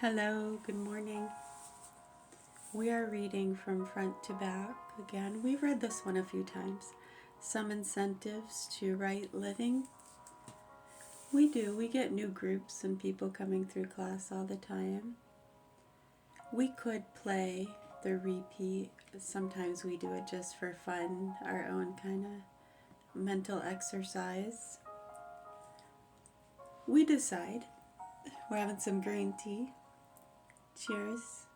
Hello, good morning. We are reading from front to back. Again, we've read this one a few times. Some incentives to right living. We do. We get new groups and people coming through class all the time. We could play the repeat. Sometimes we do it just for fun, our own kind of mental exercise. We decide. We're having some green tea. Cheers.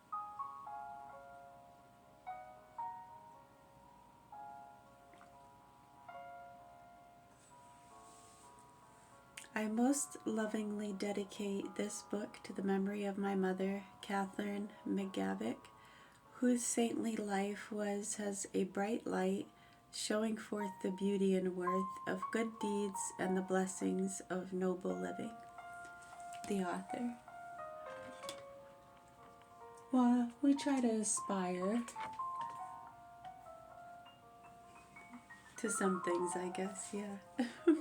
I most lovingly dedicate this book to the memory of my mother, Catherine McGavick, whose saintly life was as a bright light, showing forth the beauty and worth of good deeds and the blessings of noble living. The author. Well, we try to aspire to some things, I guess, yeah.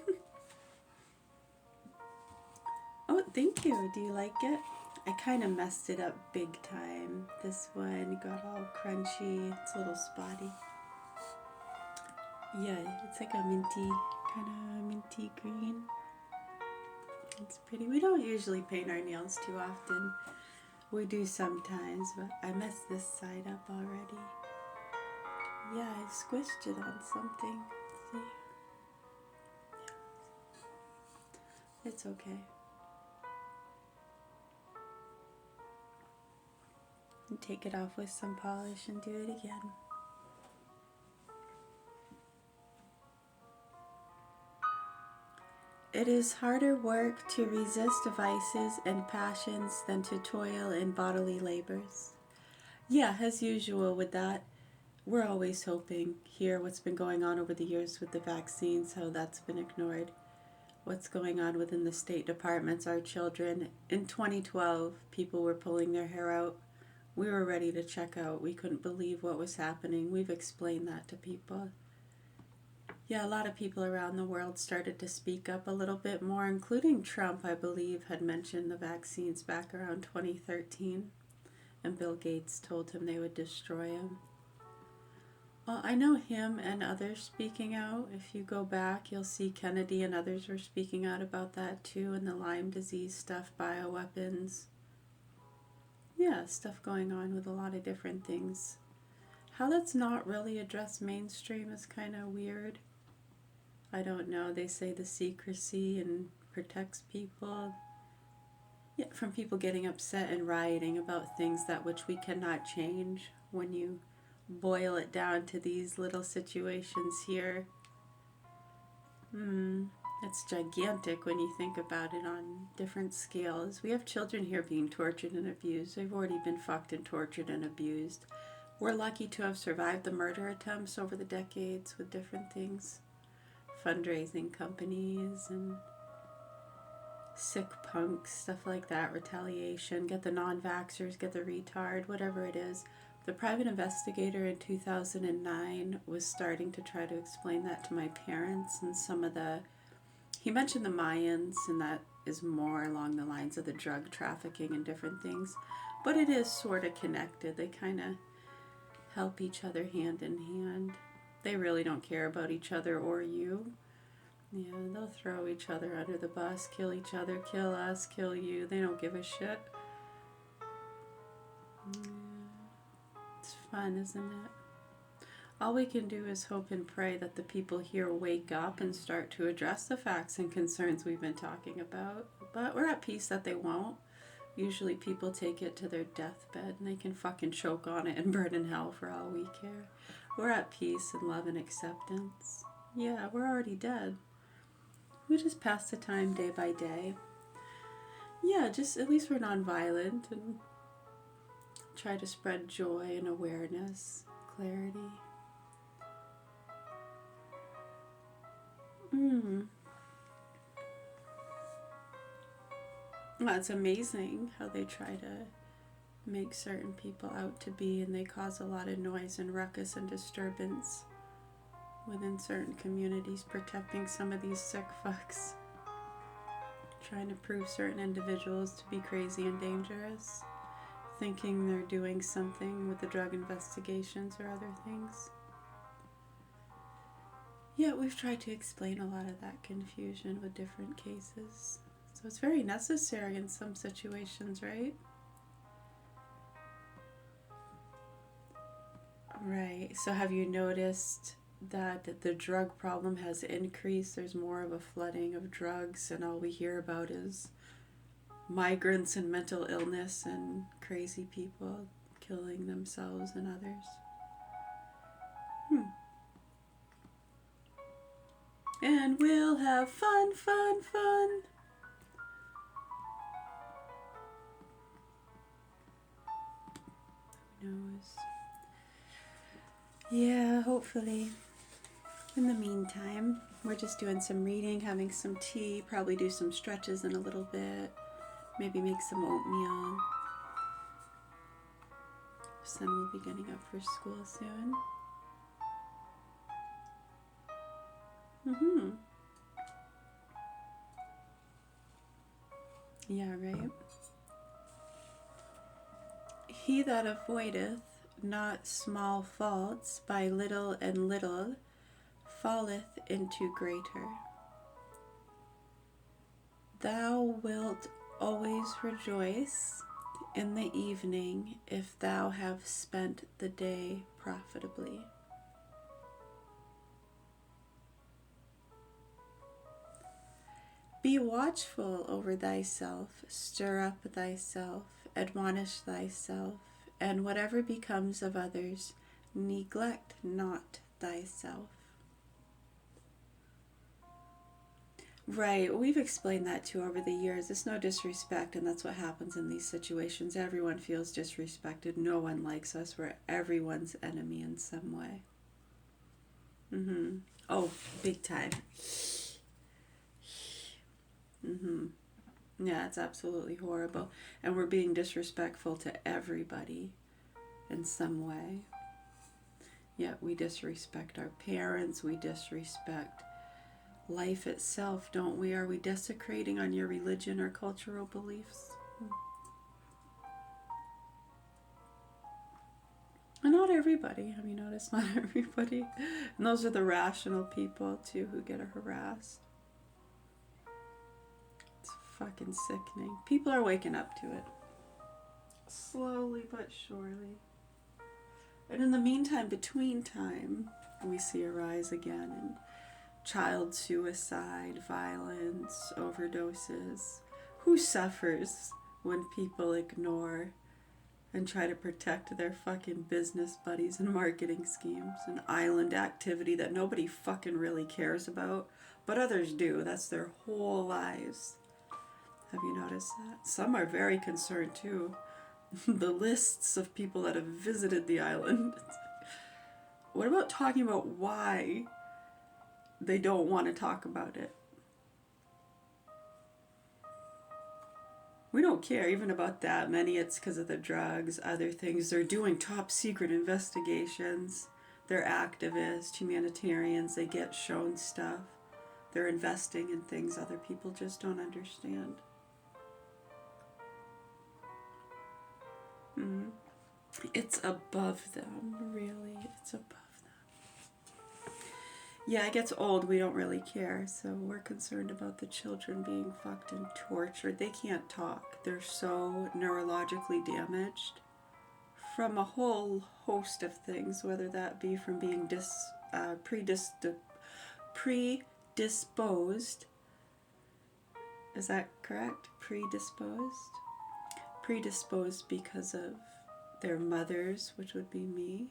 Oh, thank you. Do you like it? I kind of messed it up big time. This one got all crunchy. It's a little spotty. Yeah, it's like a minty, kind of minty green. It's pretty. We don't usually paint our nails too often. We do sometimes, but I messed this side up already. Yeah, I squished it on something. See? It's okay. And take it off with some polish and do it again. It is harder work to resist vices and passions than to toil in bodily labors. Yeah, as usual with that, we're always hoping here what's been going on over the years with the vaccines, how that's been ignored. What's going on within the state departments, our children. In 2012, people were pulling their hair out. We were ready to check out. We couldn't believe what was happening. We've explained that to people. Yeah, a lot of people around the world started to speak up a little bit more, including Trump, I believe, had mentioned the vaccines back around 2013, and Bill Gates told him they would destroy him. Well, I know him and others speaking out. If you go back, you'll see Kennedy and others were speaking out about that too, and the Lyme disease stuff, bioweapons. Yeah, stuff going on with a lot of different things. How that's not really addressed mainstream is kind of weird. I don't know. They say the secrecy and protects people. Yeah, from people getting upset and rioting about things that which we cannot change when you boil it down to these little situations here. It's gigantic when you think about it on different scales. We have children here being tortured and abused. They've already been fucked and tortured and abused. We're lucky to have survived the murder attempts over the decades with different things. Fundraising companies and sick punks, stuff like that, retaliation, get the non-vaxxers, get the retard, whatever it is. The private investigator in 2009 was starting to try to explain that to my parents, and he mentioned the Mayans, and that is more along the lines of the drug trafficking and different things, but it is sort of connected. They kind of help each other hand in hand. They really don't care about each other or you. Yeah, they'll throw each other under the bus, kill each other, kill us, kill you. They don't give a shit. It's fun, isn't it? All we can do is hope and pray that the people here wake up and start to address the facts and concerns we've been talking about. But we're at peace that they won't. Usually people take it to their deathbed and they can fucking choke on it and burn in hell for all we care. We're at peace and love and acceptance. Yeah, we're already dead. We just pass the time day by day. Yeah, just at least we're nonviolent and try to spread joy and awareness, clarity. Well, it's amazing how they try to make certain people out to be, and they cause a lot of noise and ruckus and disturbance within certain communities, protecting some of these sick fucks. trying to prove certain individuals to be crazy and dangerous, thinking they're doing something with the drug investigations or other things. Yet we've tried to explain a lot of that confusion with different cases. So it's very necessary in some situations, right? Right. So have you noticed that the drug problem has increased? There's more of a flooding of drugs, and all we hear about is migrants and mental illness and crazy people killing themselves and others. And we'll have fun, fun, fun. Who knows? Yeah, hopefully. In the meantime, we're just doing some reading, having some tea, probably do some stretches in a little bit, maybe make some oatmeal. Son will be getting up for school soon. Yeah, right. He that avoideth not small faults by little and little falleth into greater. Thou wilt always rejoice in the evening if thou have spent the day profitably. Be watchful over thyself, stir up thyself, admonish thyself, and whatever becomes of others, neglect not thyself. Right, we've explained that too over the years. It's no disrespect, and that's what happens in these situations. Everyone feels disrespected. No one likes us. We're everyone's enemy in some way. Oh, big time. Yeah, it's absolutely horrible. And we're being disrespectful to everybody in some way. Yet we disrespect our parents, we disrespect life itself, don't we? Are we desecrating on your religion or cultural beliefs? And not everybody. Have you noticed? Not everybody. And those are the rational people, too, who get harassed. It's fucking sickening. People are waking up to it. Slowly but surely. And in the meantime, between time, we see a rise again in child suicide, violence, overdoses. Who suffers when people ignore and try to protect their fucking business buddies and marketing schemes and island activity that nobody fucking really cares about, but others do. That's their whole lives. Have you noticed that? Some are very concerned too. The lists of people that have visited the island. What about talking about why they don't want to talk about it? We don't care even about that. Many it's because of the drugs, other things. They're doing top secret investigations. They're activists, humanitarians. They get shown stuff. They're investing in things other people just don't understand. It's above them, really. It's above them. Yeah, it gets old. We don't really care. So we're concerned about the children being fucked and tortured. They can't talk. They're so neurologically damaged from a whole host of things, whether that be from being predisposed. Is that correct? Predisposed because of their mothers, which would be me.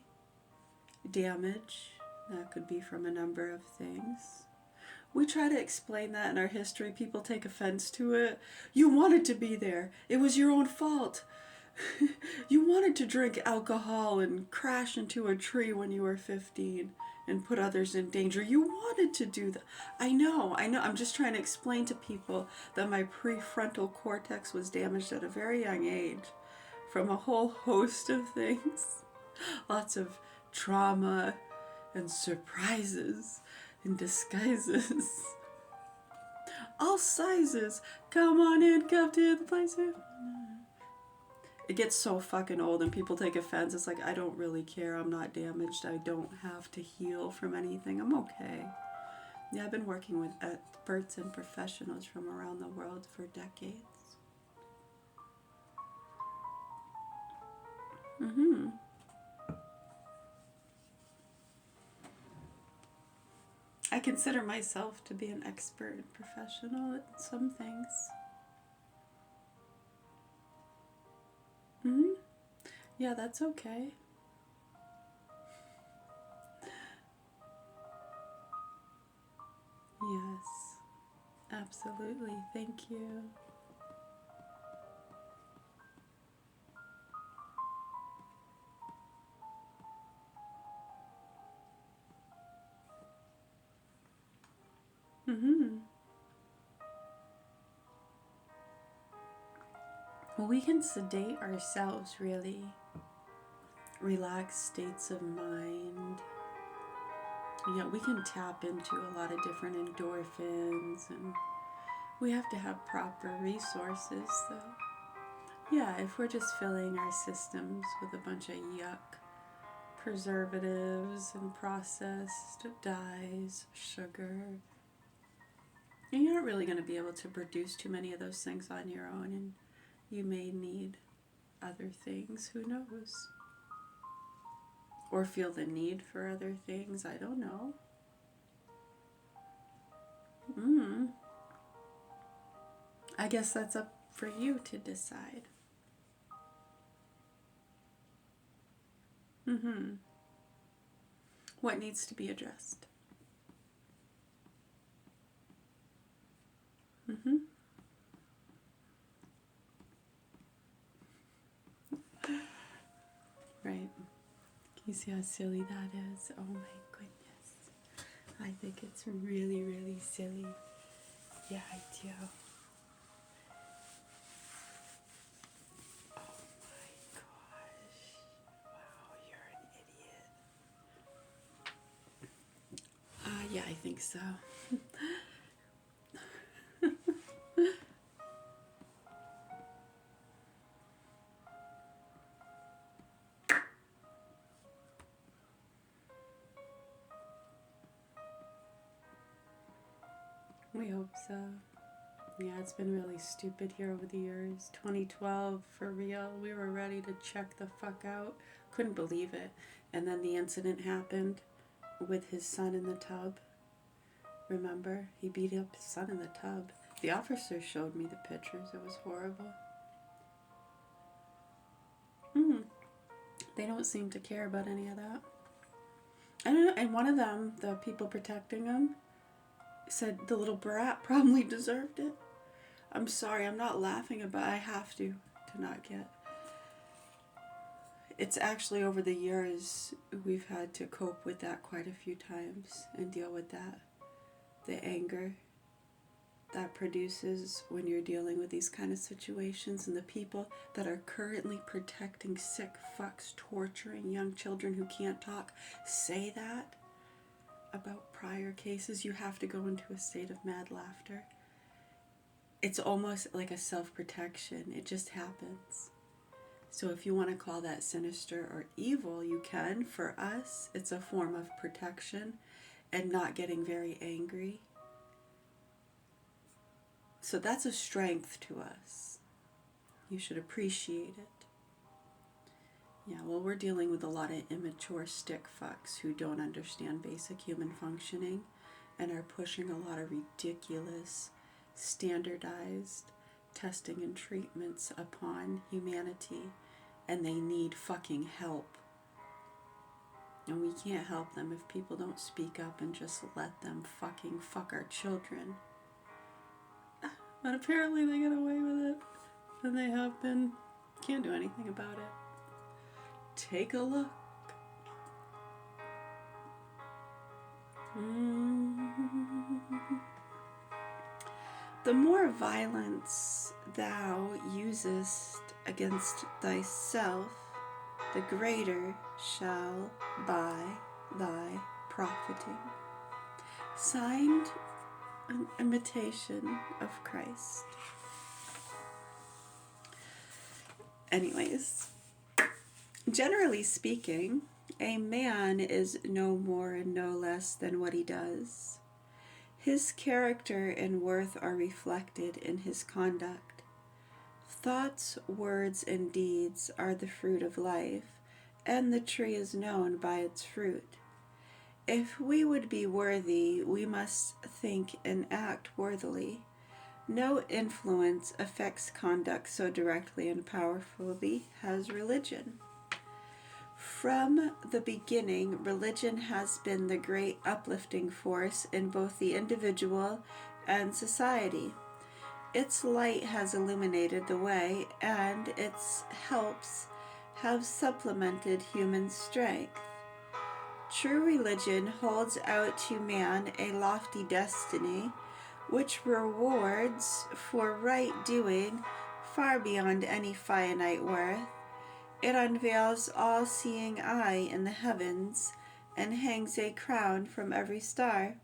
Damage, that could be from a number of things. We try to explain that in our history. People take offense to it. You wanted to be there. It was your own fault. You wanted to drink alcohol and crash into a tree when you were 15 and put others in danger. You wanted to do that. I know. I'm just trying to explain to people that my prefrontal cortex was damaged at a very young age from a whole host of things. Lots of trauma and surprises and disguises. All sizes. Come on in, come to the place. It gets so fucking old and people take offense. It's like, I don't really care. I'm not damaged. I don't have to heal from anything. I'm okay. Yeah, I've been working with experts and professionals from around the world for decades. I consider myself to be an expert and professional at some things. Yeah, that's okay. Yes, absolutely. Thank you. Well, we can sedate ourselves, really. Relaxed states of mind. Yeah, we can tap into a lot of different endorphins, and we have to have proper resources, though. Yeah, if we're just filling our systems with a bunch of yuck, preservatives and processed dyes, sugar, and you're not really going to be able to produce too many of those things on your own, and you may need other things, who knows? Or feel the need for other things, I don't know. I guess that's up for you to decide. What needs to be addressed? Right. You see how silly that is? Oh my goodness. I think it's really, really silly. Yeah, I do. Oh my gosh. Wow, you're an idiot. Yeah, I think so. We hope so. Yeah, it's been really stupid here over the years. 2012, for real. We were ready to check the fuck out. Couldn't believe it. And then the incident happened with his son in the tub. Remember? He beat up his son in the tub. The officer showed me the pictures. It was horrible. They don't seem to care about any of that. I don't know. And one of them, the people protecting him, said the little brat probably deserved it. I'm sorry, I'm not laughing about it. I have to not get. It's actually over the years we've had to cope with that quite a few times and deal with that. The anger that produces when you're dealing with these kind of situations, and the people that are currently protecting sick fucks, torturing young children who can't talk, say that about prior cases. You have to go into a state of mad laughter. It's almost like a self-protection. It just happens. So if you want to call that sinister or evil, you can. For us, it's a form of protection and not getting very angry. So that's a strength to us. You should appreciate it. Yeah, well, we're dealing with a lot of immature stick fucks who don't understand basic human functioning and are pushing a lot of ridiculous, standardized testing and treatments upon humanity, and they need fucking help. And we can't help them if people don't speak up and just let them fucking fuck our children. But apparently they get away with it, and they have been. Can't do anything about it. Take a look. The more violence thou usest against thyself, the greater shall by thy profiting. Signed, an imitation of Christ. Anyways, generally speaking, a man is no more and no less than what he does. His character and worth are reflected in his conduct. Thoughts, words, and deeds are the fruit of life, and the tree is known by its fruit. If we would be worthy, we must think and act worthily. No influence affects conduct so directly and powerfully as religion. From the beginning, religion has been the great uplifting force in both the individual and society. Its light has illuminated the way, and its helps have supplemented human strength. True religion holds out to man a lofty destiny, which rewards for right doing far beyond any finite worth. It unveils all-seeing eye in the heavens and hangs a crown from every star.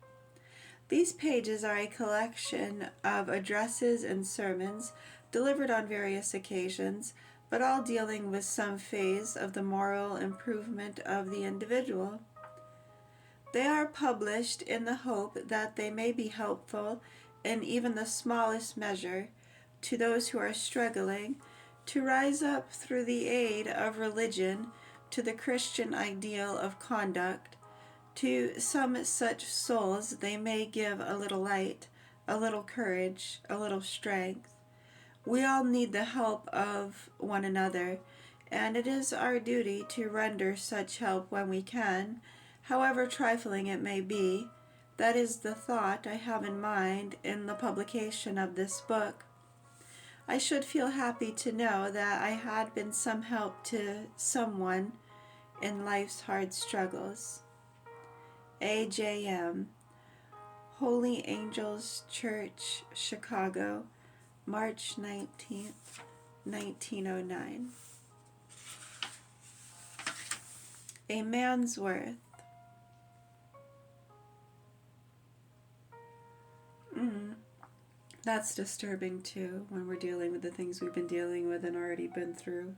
These pages are a collection of addresses and sermons delivered on various occasions, but all dealing with some phase of the moral improvement of the individual. They are published in the hope that they may be helpful in even the smallest measure to those who are struggling to rise up through the aid of religion to the Christian ideal of conduct. To some such souls they may give a little light, a little courage, a little strength. We all need the help of one another, and it is our duty to render such help when we can, however trifling it may be. That is the thought I have in mind in the publication of this book. I should feel happy to know that I had been some help to someone in life's hard struggles. AJM, Holy Angels Church, Chicago, March 19th, 1909. A man's worth. That's disturbing too, when we're dealing with the things we've been dealing with and already been through.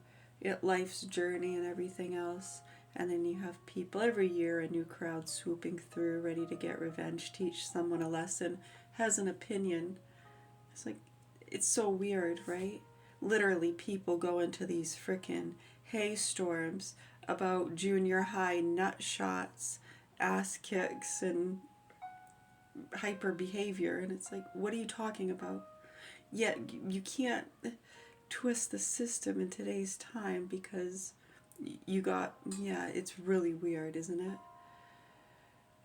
Life's journey and everything else. And then you have people every year, a new crowd swooping through, ready to get revenge, teach someone a lesson, has an opinion. It's like, it's so weird, right? Literally, people go into these frickin' haystorms about junior high nut shots, ass kicks, and hyper behavior, and it's like, what are you talking about? Yet you can't twist the system in today's time because you got, it's really weird, isn't it?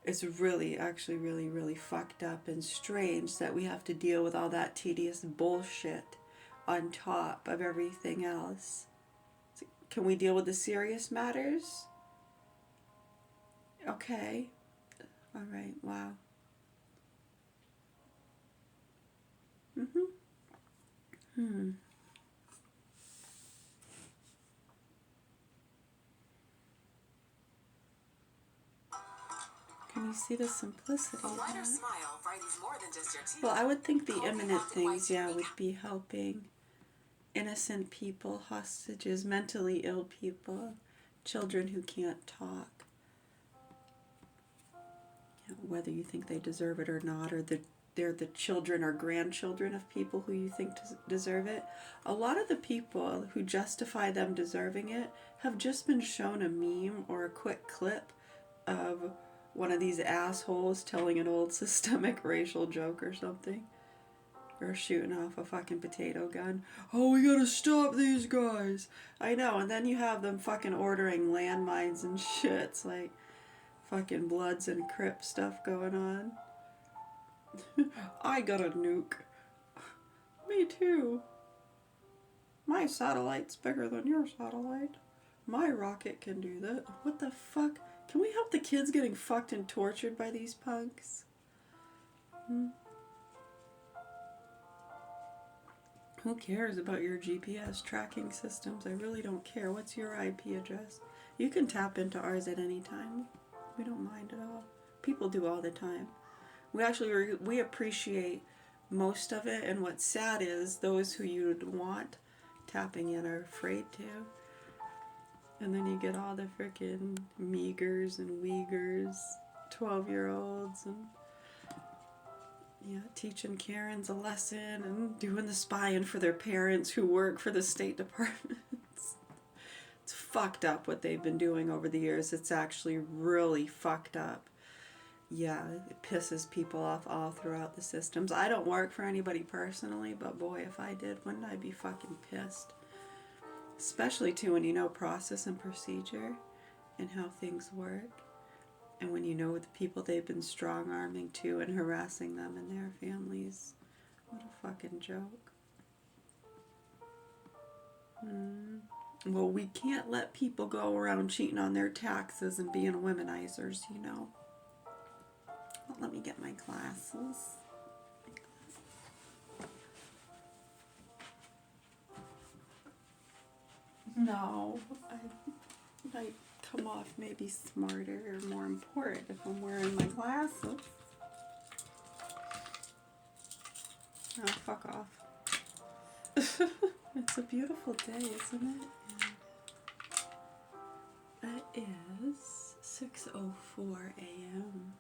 It's really, actually really, really fucked up and strange that we have to deal with all that tedious bullshit on top of everything else. Can we deal with the serious matters? Okay. All right, wow. Can you see the simplicity of that? Well, I would think the imminent things, would be helping innocent people, hostages, mentally ill people, children who can't talk. Whether you think they deserve it or not, or they're the children or grandchildren of people who you think deserve it. A lot of the people who justify them deserving it have just been shown a meme or a quick clip of one of these assholes telling an old systemic racial joke or something. Or shooting off a fucking potato gun. Oh, we gotta stop these guys. I know, and then you have them fucking ordering landmines and shit. It's like fucking Bloods and Crips stuff going on. I got a nuke. Me too. My satellite's bigger than your satellite. My rocket can do that. What the fuck? Can we help the kids getting fucked and tortured by these punks? Who cares about your GPS tracking systems? I really don't care. What's your IP address? You can tap into ours at any time. We don't mind at all. People do all the time. We appreciate most of it, and what's sad is those who you'd want tapping in are afraid to. And then you get all the frickin' meagers and Uyghurs, 12-year-olds, and teaching Karens a lesson and doing the spying for their parents who work for the State Department. It's fucked up what they've been doing over the years. It's actually really fucked up. Yeah, it pisses people off all throughout the systems. I don't work for anybody personally, but boy, if I did, wouldn't I be fucking pissed? Especially too when you know process and procedure and how things work. And when you know the people they've been strong-arming too and harassing them and their families. What a fucking joke. Well, we can't let people go around cheating on their taxes and being womanizers, you know. Well, let me get my glasses. No, I might come off maybe smarter or more important if I'm wearing my glasses. Oh, fuck off. It's a beautiful day, isn't it? And it is 6:04 a.m.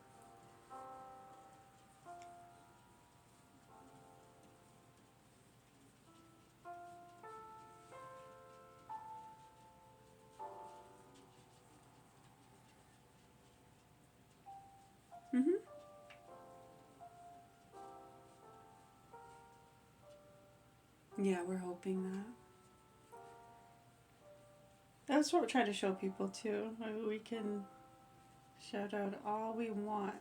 Yeah, we're hoping that. That's what we're trying to show people too. We can shout out all we want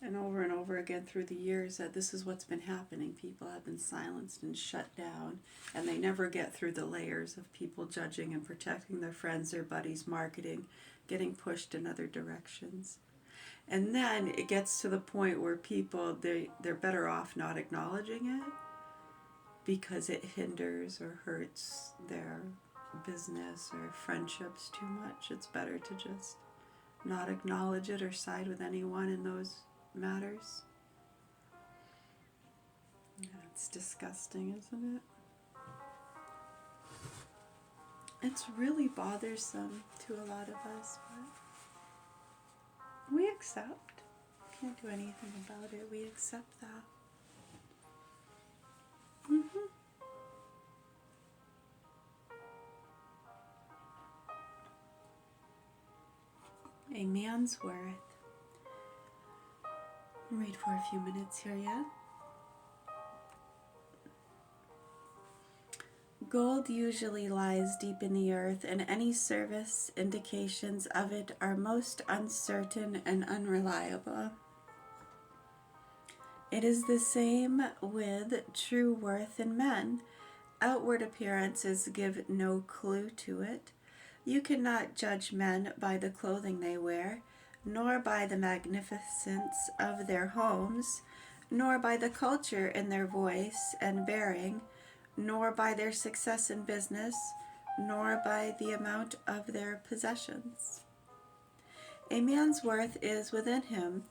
and over again through the years that this is what's been happening. People have been silenced and shut down, and they never get through the layers of people judging and protecting their friends, their buddies, marketing, getting pushed in other directions. And then it gets to the point where people, they're better off not acknowledging it because it hinders or hurts their business or friendships too much. It's better to just not acknowledge it or side with anyone in those matters. Yeah, it's disgusting, isn't it? It's really bothersome to a lot of us, but we accept. Can't do anything about it. We accept that. A man's worth. I'll read for a few minutes here, yeah? Gold usually lies deep in the earth, and any service indications of it are most uncertain and unreliable. It is the same with true worth in men. Outward appearances give no clue to it. You cannot judge men by the clothing they wear, nor by the magnificence of their homes, nor by the culture in their voice and bearing, nor by their success in business, nor by the amount of their possessions. A man's worth is within him.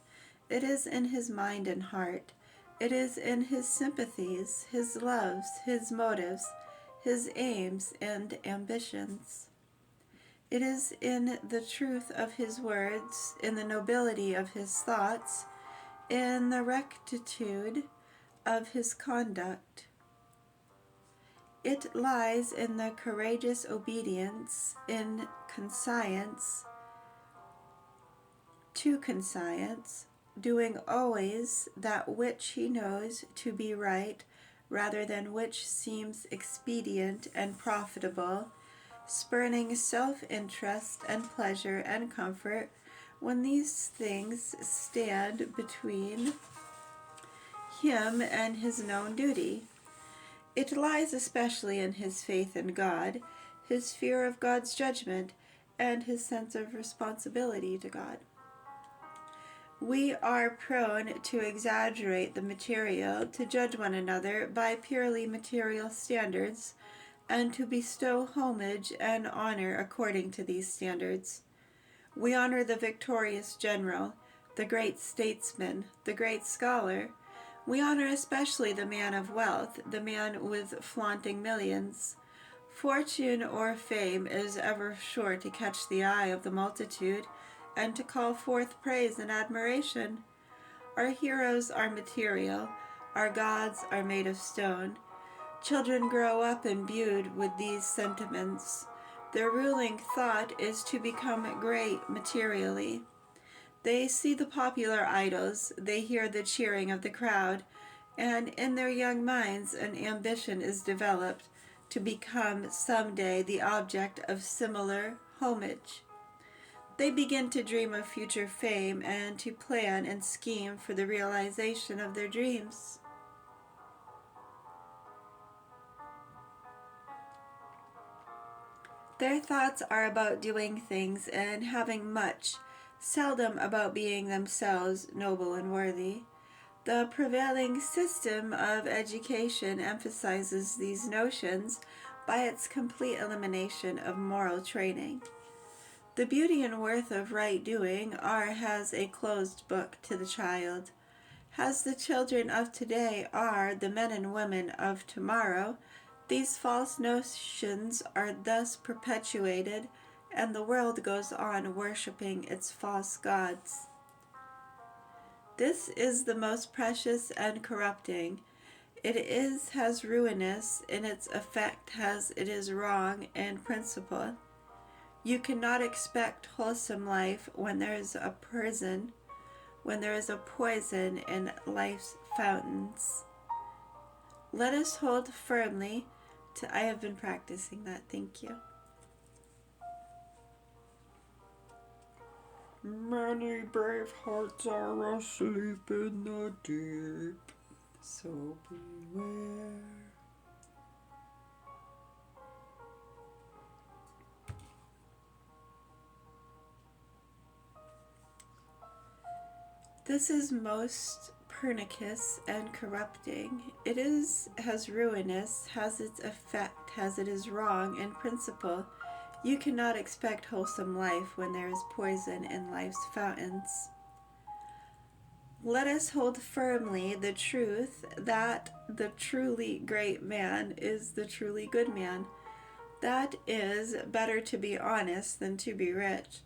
It is in his mind and heart. It is in his sympathies, his loves, his motives, his aims and ambitions. It is in the truth of his words, in the nobility of his thoughts, in the rectitude of his conduct. It lies in the courageous obedience, in conscience, to conscience, doing always that which he knows to be right, rather than which seems expedient and profitable, spurning self-interest and pleasure and comfort when these things stand between him and his known duty. It lies especially in his faith in God, his fear of God's judgment, and his sense of responsibility to God. We are prone to exaggerate the material, to judge one another by purely material standards, and to bestow homage and honor according to these standards. We honor the victorious general, the great statesman, the great scholar. We honor especially the man of wealth, the man with flaunting millions. Fortune or fame is ever sure to catch the eye of the multitude and to call forth praise and admiration. Our heroes are material, our gods are made of stone. Children grow up imbued with these sentiments. Their ruling thought is to become great materially. They see the popular idols, they hear the cheering of the crowd, and in their young minds an ambition is developed to become someday the object of similar homage. They begin to dream of future fame and to plan and scheme for the realization of their dreams. Their thoughts are about doing things and having much, seldom about being themselves noble and worthy. The prevailing system of education emphasizes these notions by its complete elimination of moral training. The beauty and worth of right doing are as a closed book to the child. As the children of today are the men and women of tomorrow, these false notions are thus perpetuated, and the world goes on worshipping its false gods. This is the most precious and corrupting. It is as ruinous in its effect as it is wrong in principle. You cannot expect wholesome life when there is a prison, when there is a poison in life's fountains. Let us hold firmly to, I have been practicing that, thank you. Many brave hearts are asleep in the deep, so beware. This is most pernicious and corrupting. It is as ruinous, has its effect, as it is wrong in principle. You cannot expect wholesome life when there is poison in life's fountains. Let us hold firmly the truth that the truly great man is the truly good man. That is better to be honest than to be rich.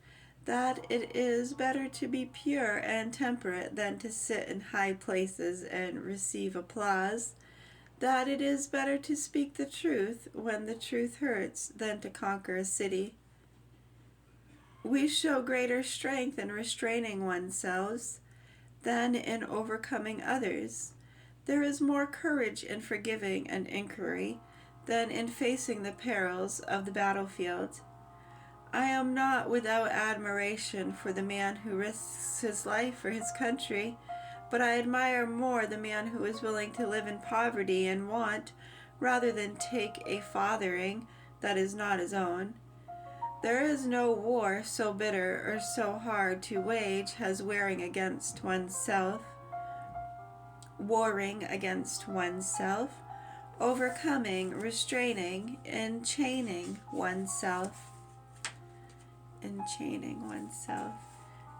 That it is better to be pure and temperate than to sit in high places and receive applause. That it is better to speak the truth when the truth hurts than to conquer a city. We show greater strength in restraining oneself than in overcoming others. There is more courage in forgiving an inquiry than in facing the perils of the battlefield. I am not without admiration for the man who risks his life for his country, but I admire more the man who is willing to live in poverty and want rather than take a fathering that is not his own. There is no war so bitter or so hard to wage as warring against oneself, overcoming, restraining, enchaining oneself.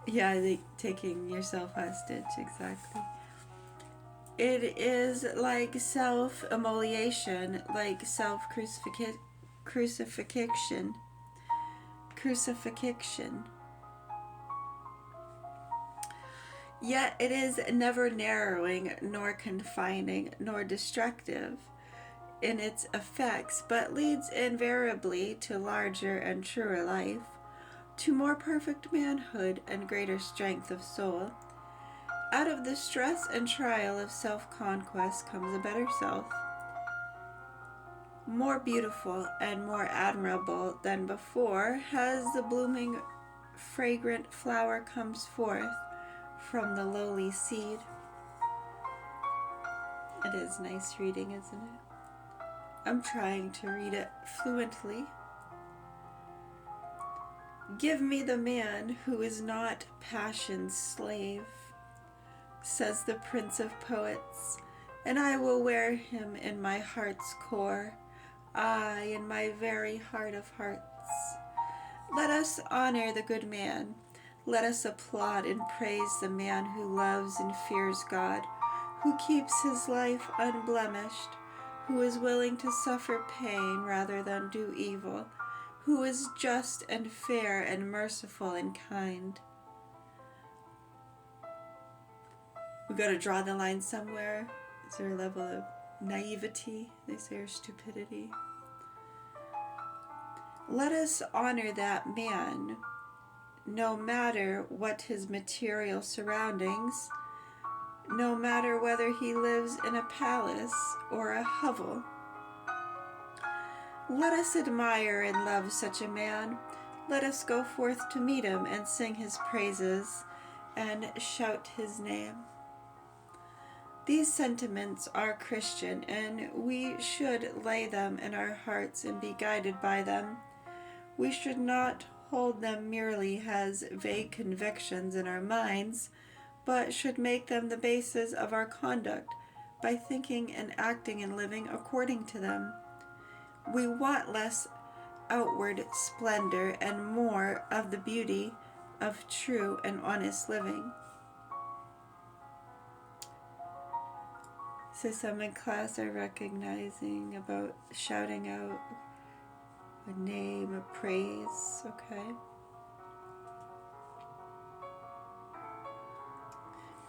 Yeah, taking yourself hostage, exactly. It is like self-immolation, like self-crucifixion. Yet it is never narrowing, nor confining, nor destructive in its effects, but leads invariably to larger and truer life, to more perfect manhood and greater strength of soul. Out of the stress and trial of self-conquest comes a better self, more beautiful and more admirable than before, as the blooming, fragrant flower comes forth from the lowly seed. It is nice reading, isn't it? I'm trying to read it fluently. Give me the man who is not passion's slave, says the Prince of Poets, and I will wear him in my heart's core, aye, in my very heart of hearts. Let us honor the good man. Let us applaud and praise the man who loves and fears God, who keeps his life unblemished, who is willing to suffer pain rather than do evil, who is just and fair and merciful and kind. We've got to draw the line somewhere. Is there a level of naivety, they say, or stupidity? Let us honor that man, no matter what his material surroundings, no matter whether he lives in a palace or a hovel. Let us admire and love such a man. Let us go forth to meet him and sing his praises and shout his name. These sentiments are Christian, and we should lay them in our hearts and be guided by them. We should not hold them merely as vague convictions in our minds, but should make them the basis of our conduct by thinking and acting and living according to them. We want less outward splendor and more of the beauty of true and honest living. So some in class are recognizing about shouting out a name, a praise, okay?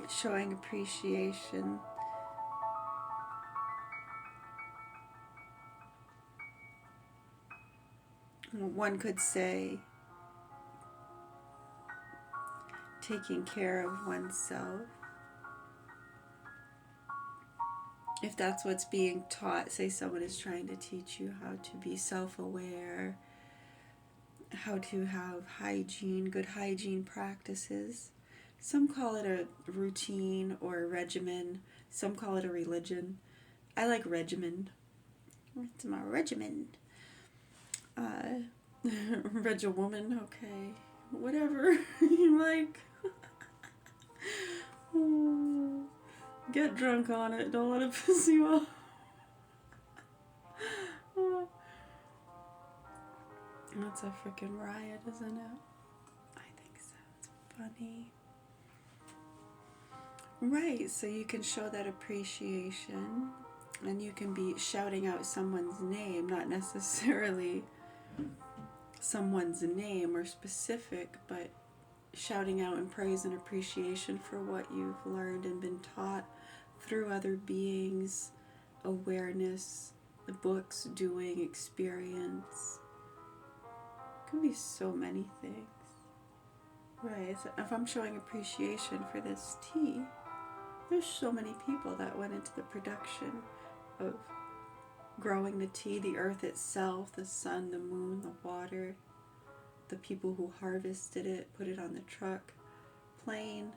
It's showing appreciation. One could say taking care of oneself. If that's what's being taught, say someone is trying to teach you how to be self-aware, how to have hygiene, good hygiene practices. Some call it a routine or a regimen. Some call it a religion. I like regimen. It's my regimen. Regiwoman, okay. Whatever you like. Get drunk on it. Don't let it piss you off. That's a freaking riot, isn't it? I think so. It's funny. Right, so you can show that appreciation, and you can be shouting out someone's name, not necessarily someone's name or specific, but shouting out in praise and appreciation for what you've learned and been taught through other beings, awareness, the books, doing, experience. It can be so many things. Right, so if I'm showing appreciation for this tea, there's so many people that went into the production of growing the tea, the earth itself, the sun, the moon, the water, the people who harvested it, put it on the truck, plane.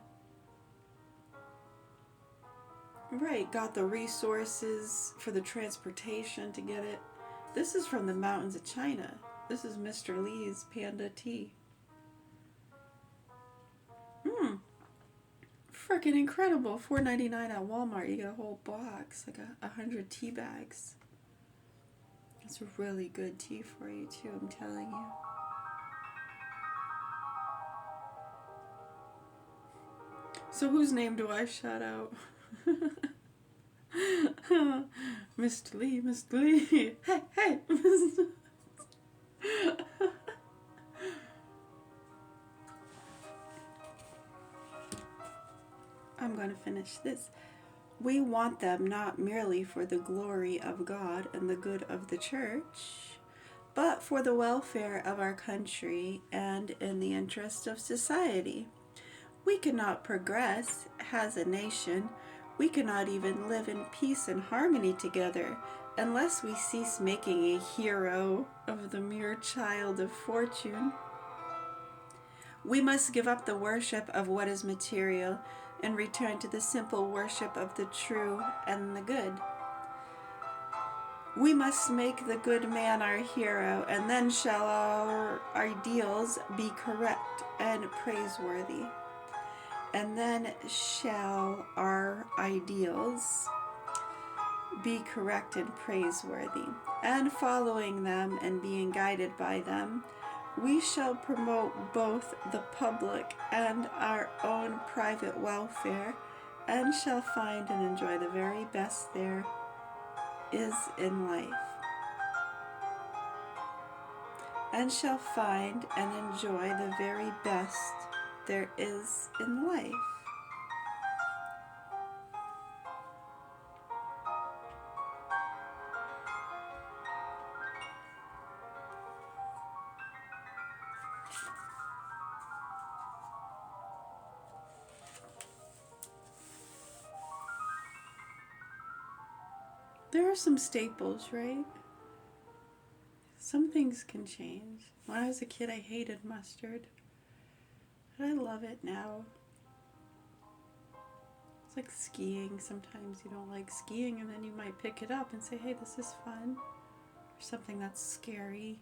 Right, got the resources for the transportation to get it. This is from the mountains of China. This is Mr. Lee's Panda Tea. Freaking incredible. $4.99 at Walmart. You get a whole box, like 100 tea bags. It's really good tea for you too, I'm telling you. So whose name do I shout out? Mr. Lee, Mr. Lee. Hey, hey. I'm going to finish this. We want them not merely for the glory of God and the good of the church, but for the welfare of our country and in the interest of society. We cannot progress as a nation. We cannot even live in peace and harmony together unless we cease making a hero of the mere child of fortune. We must give up the worship of what is material and return to the simple worship of the true and the good. We must make the good man our hero, and then shall our ideals be correct and praiseworthy. And then shall our ideals be correct and praiseworthy. And following them and being guided by them, We shall promote both the public and our own private welfare, and shall find and enjoy the very best there is in life. And shall find and enjoy the very best there is in life. There are some staples, right? Some things can change. When I was a kid, I hated mustard, but I love it now. It's like skiing. Sometimes you don't like skiing, and then you might pick it up and say, hey, this is fun. Or something that's scary,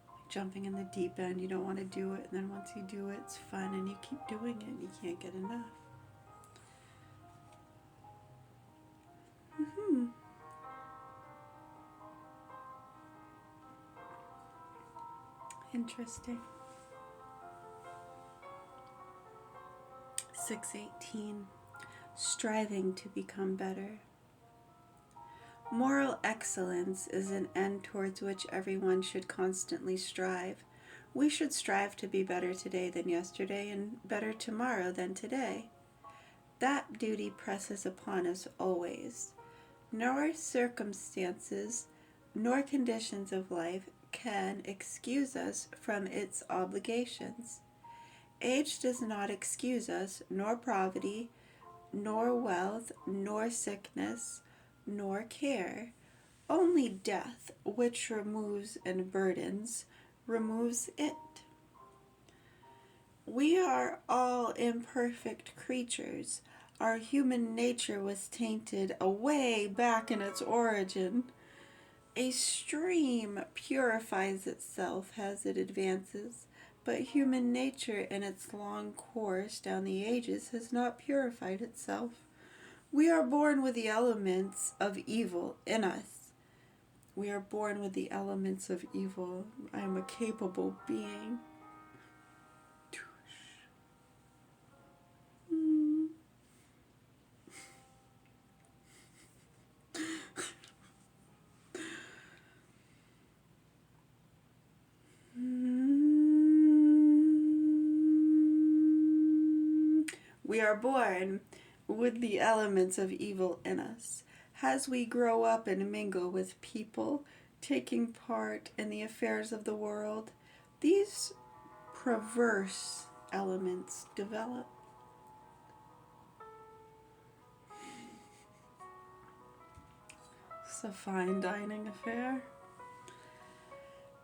like jumping in the deep end. You don't want to do it, and then once you do it, it's fun, and you keep doing it, and you can't get enough. Interesting. 618. Striving to become better. Moral excellence is an end towards which everyone should constantly strive. We should strive to be better today than yesterday, and better tomorrow than today. That duty presses upon us always. Nor circumstances, nor conditions of life can excuse us from its obligations. Age does not excuse us, nor poverty, nor wealth, nor sickness, nor care. Only death, which removes and burdens, removes it. We are all imperfect creatures. Our human nature was tainted away back in its origin. A stream purifies itself as it advances, but human nature in its long course down the ages has not purified itself. We are born with the elements of evil in us. We are born with the elements of evil. I am a capable being. We are born with the elements of evil in us. As we grow up and mingle with people, taking part in the affairs of the world, these perverse elements develop. It's a fine dining affair.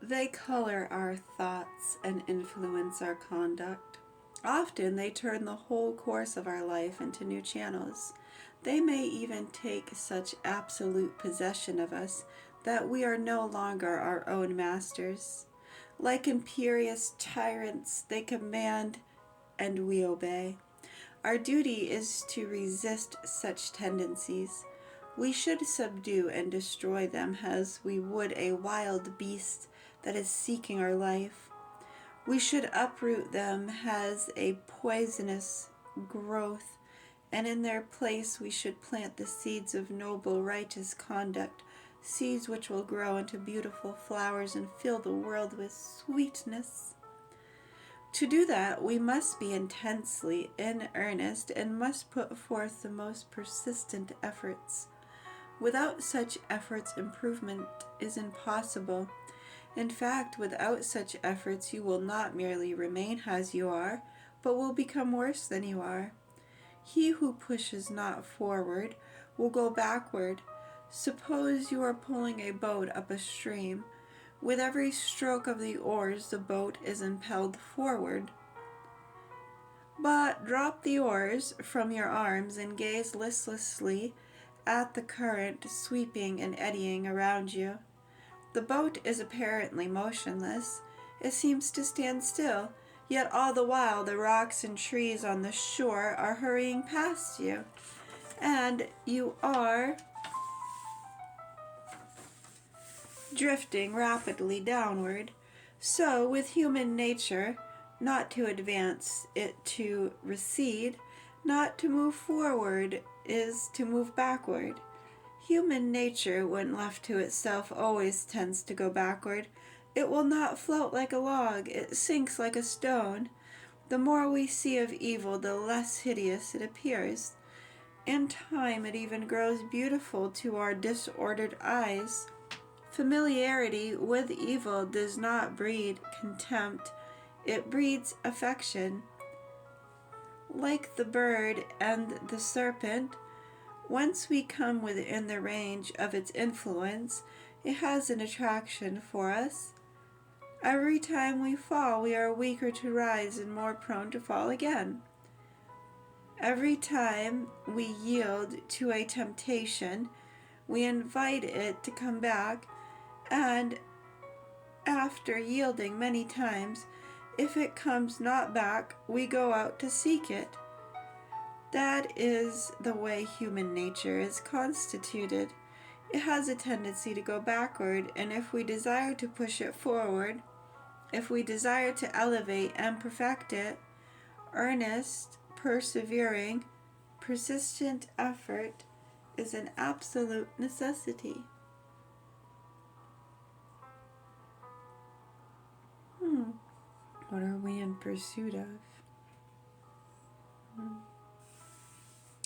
They color our thoughts and influence our conduct. Often they turn the whole course of our life into new channels. They may even take such absolute possession of us that we are no longer our own masters. Like imperious tyrants, they command and we obey. Our duty is to resist such tendencies. We should subdue and destroy them as we would a wild beast that is seeking our life. We should uproot them as a poisonous growth, and in their place we should plant the seeds of noble, righteous conduct, seeds which will grow into beautiful flowers and fill the world with sweetness. To do that, we must be intensely in earnest and must put forth the most persistent efforts. Without such efforts, improvement is impossible. In fact, without such efforts, you will not merely remain as you are, but will become worse than you are. He who pushes not forward will go backward. Suppose you are pulling a boat up a stream. With every stroke of the oars, the boat is impelled forward. But drop the oars from your arms and gaze listlessly at the current sweeping and eddying around you. The boat is apparently motionless. It seems to stand still, yet all the while the rocks and trees on the shore are hurrying past you, and you are drifting rapidly downward. So, with human nature, not to advance, it to recede, not to move forward is to move backward. Human nature, when left to itself, always tends to go backward. It will not float like a log, it sinks like a stone. The more we see of evil, the less hideous it appears. In time, it even grows beautiful to our disordered eyes. Familiarity with evil does not breed contempt, it breeds affection. Like the bird and the serpent, once we come within the range of its influence, it has an attraction for us. Every time we fall, we are weaker to rise and more prone to fall again. Every time we yield to a temptation, we invite it to come back, and after yielding many times, if it comes not back, we go out to seek it. That is the way human nature is constituted. It has a tendency to go backward, and if we desire to push it forward, if we desire to elevate and perfect it, earnest, persevering, persistent effort is an absolute necessity. What are we in pursuit of?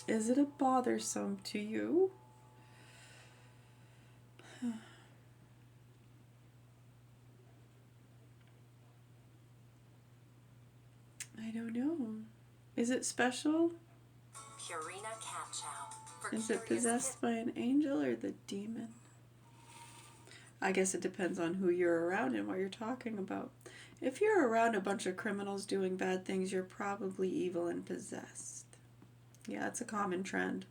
Is it a bothersome to you? I don't know. Is it special? Purina Cat Chow. Is it possessed by an angel or the demon? I guess it depends on who you're around and what you're talking about. If you're around a bunch of criminals doing bad things, you're probably evil and possessed. Yeah, it's a common trend.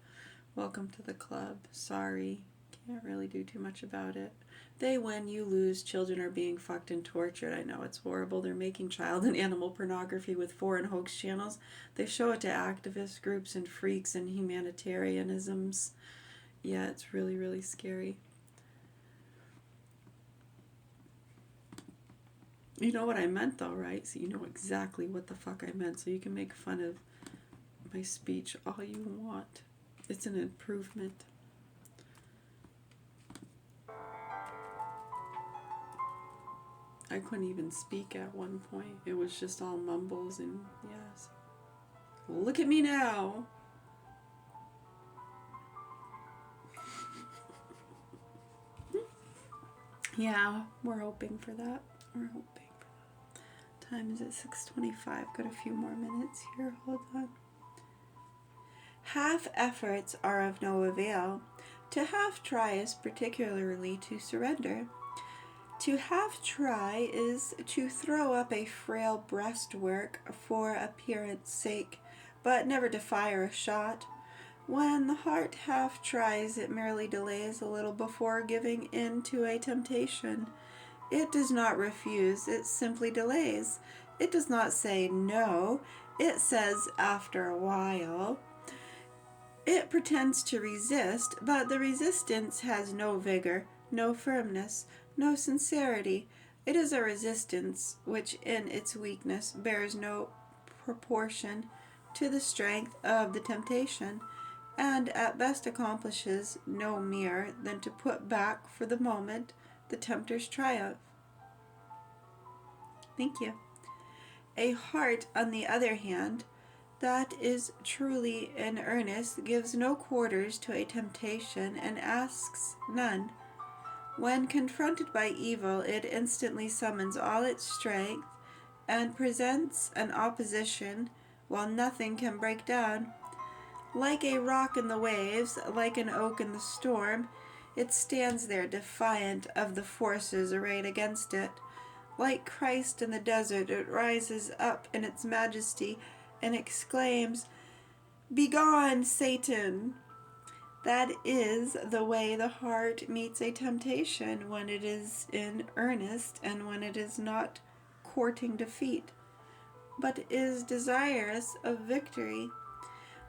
Welcome to the club. Sorry, can't really do too much about it. They win, you lose. Children are being fucked and tortured. I know it's horrible. They're making child and animal pornography with foreign hoax channels. They show it to activist groups and freaks and humanitarianisms. Yeah, it's really, really scary. You know what I meant though, right? So you know exactly what the fuck I meant. So you can make fun of my speech all you want. It's an improvement. I couldn't even speak at one point. It was just all mumbles and yes. Look at me now. Yeah, we're hoping for that. We're hoping for that. Time is at 6:25. Got a few more minutes here. Hold on. Half efforts are of no avail. To half try is particularly to surrender. To half try is to throw up a frail breastwork for appearance sake, but never to fire a shot. When the heart half tries, it merely delays a little before giving in to a temptation. It does not refuse, it simply delays. It does not say no, it says after a while. It pretends to resist, but the resistance has no vigor, no firmness, no sincerity. It is a resistance which in its weakness bears no proportion to the strength of the temptation, and at best accomplishes no more than to put back for the moment the tempter's triumph. Thank you. A heart, on the other hand, that is truly in earnest, gives no quarters to a temptation and asks none. When confronted by evil, it instantly summons all its strength and presents an opposition while nothing can break down. Like a rock in the waves, like an oak in the storm, it stands there defiant of the forces arrayed against it. Like Christ in the desert, it rises up in its majesty and exclaims, "Begone, Satan!" That is the way the heart meets a temptation when it is in earnest and when it is not courting defeat, but is desirous of victory.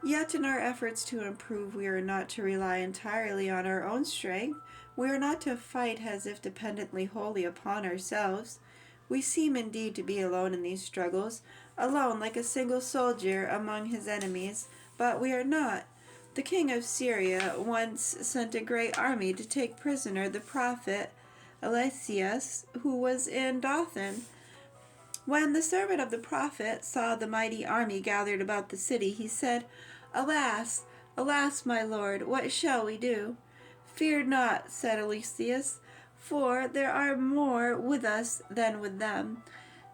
Yet in our efforts to improve, we are not to rely entirely on our own strength. We are not to fight as if dependently wholly upon ourselves. We seem indeed to be alone in these struggles, alone like a single soldier among his enemies, but we are not. The king of Syria once sent a great army to take prisoner the prophet Eliseus, who was in Dothan. When the servant of the prophet saw the mighty army gathered about the city, he said, Alas, alas, my lord, what shall we do? Fear not, said Eliseus, for there are more with us than with them.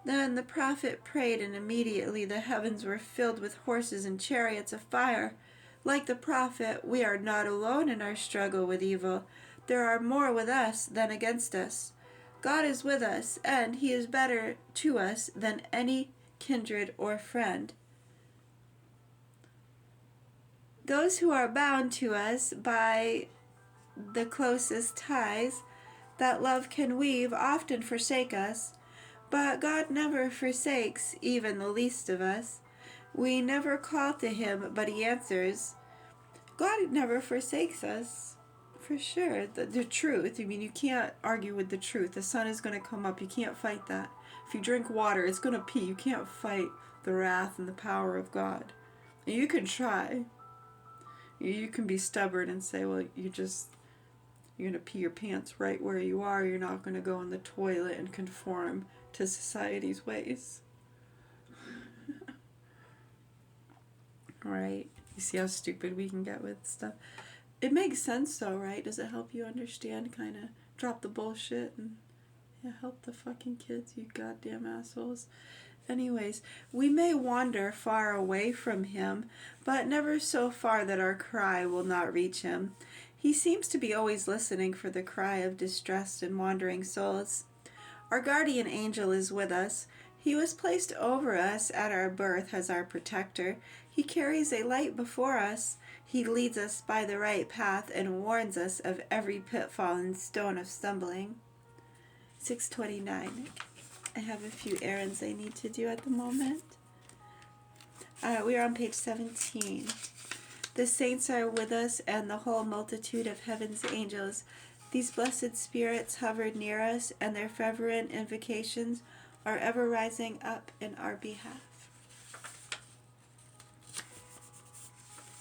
Then the prophet prayed, and immediately the heavens were filled with horses and chariots of fire. Like the prophet, we are not alone in our struggle with evil. There are more with us than against us. God is with us, and he is better to us than any kindred or friend. Those who are bound to us by the closest ties that love can weave often forsake us, but God never forsakes even the least of us. We never call to him, but he answers. God never forsakes us. For sure, the truth. I mean, you can't argue with the truth. The sun is going to come up. You can't fight that. If you drink water, it's going to pee. You can't fight the wrath and the power of God. You can try. You can be stubborn and say, well, you're going to pee your pants right where you are. You're not going to go in the toilet and conform to society's ways. Right? You see how stupid we can get with stuff? It makes sense though, right? Does it help you understand, kind of drop the bullshit and help the fucking kids, you goddamn assholes? Anyways, we may wander far away from him, but never so far that our cry will not reach him. He seems to be always listening for the cry of distressed and wandering souls. Our guardian angel is with us. He was placed over us at our birth as our protector. He carries a light before us. He leads us by the right path and warns us of every pitfall and stone of stumbling. 6:29. I have a few errands I need to do at the moment. We are on page 17. The saints are with us, and the whole multitude of heaven's angels. These blessed spirits hovered near us, and their fervent invocations are ever rising up in our behalf.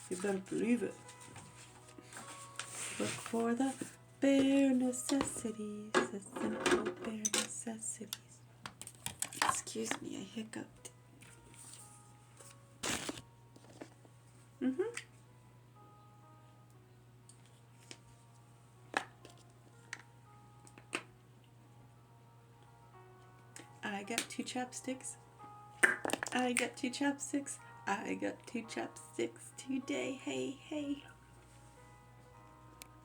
You better believe it. Look for the bare necessities, the simple bare necessities. Excuse me, I hiccuped. I got two chopsticks. I got two chopsticks. I got two chopsticks today. Hey, hey.